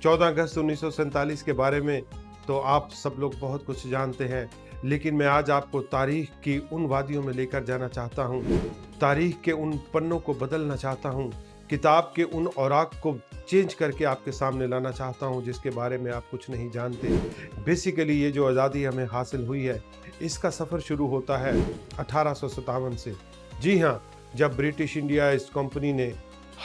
14 अगस्त 1947 के बारे में तो आप सब लोग बहुत कुछ जानते हैं, लेकिन मैं आज आपको तारीख की उन वादियों में लेकर जाना चाहता हूँ, तारीख के उन पन्नों को बदलना चाहता हूँ, किताब के उन औराक को चेंज करके आपके सामने लाना चाहता हूँ जिसके बारे में आप कुछ नहीं जानते। बेसिकली ये जो आज़ादी हमें हासिल हुई है, इसका सफ़र शुरू होता है 1857 से। जी हाँ, जब ब्रिटिश इंडिया ईस्ट कंपनी ने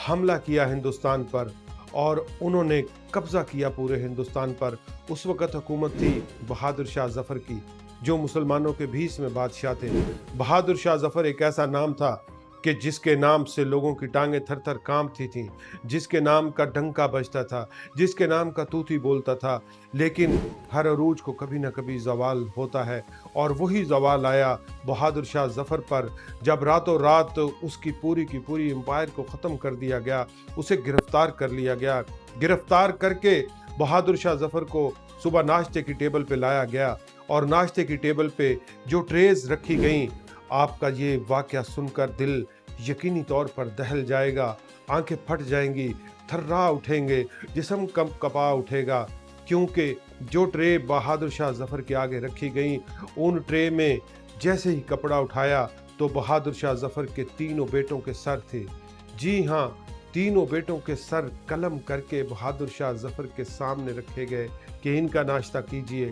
हमला किया हिंदुस्तान पर और उन्होंने कब्ज़ा किया पूरे हिंदुस्तान पर। उस वक़्त हुकूमत थी बहादुर शाह ज़फ़र की, जो मुसलमानों के 20वें बादशाह थे। बहादुर शाह ज़फ़र एक ऐसा नाम था कि जिसके नाम से लोगों की टांगें थर-थर काँपती थीं, जिसके नाम का डंका बजता था, जिसके नाम का तूती बोलता था। लेकिन हर अरूज को कभी न कभी ज़वाल होता है, और वही ज़वाल आया बहादुर शाह ज़फ़र पर, जब रातों रात उसकी पूरी की पूरी एम्पायर को ख़त्म कर दिया गया, उसे गिरफ़्तार कर लिया गया। गिरफ़्तार करके बहादुर शाह ज़फ़र को सुबह नाश्ते की टेबल पे लाया गया, और नाश्ते की टेबल पे जो ट्रेज़ रखी गईं, आपका ये वाक़या सुनकर दिल यकीनी तौर पर दहल जाएगा, आंखें फट जाएंगी, थर्रा उठेंगे, जिस्म कँपा उठेगा, क्योंकि जो ट्रे बहादुर शाह ज़फ़र के आगे रखी गई, उन ट्रे में जैसे ही कपड़ा उठाया तो बहादुर शाह ज़फ़र के तीनों बेटों के सर थे। जी हाँ, तीनों बेटों के सर कलम करके बहादुर शाह ज़फ़र के सामने रखे गए कि इनका नाश्ता कीजिए।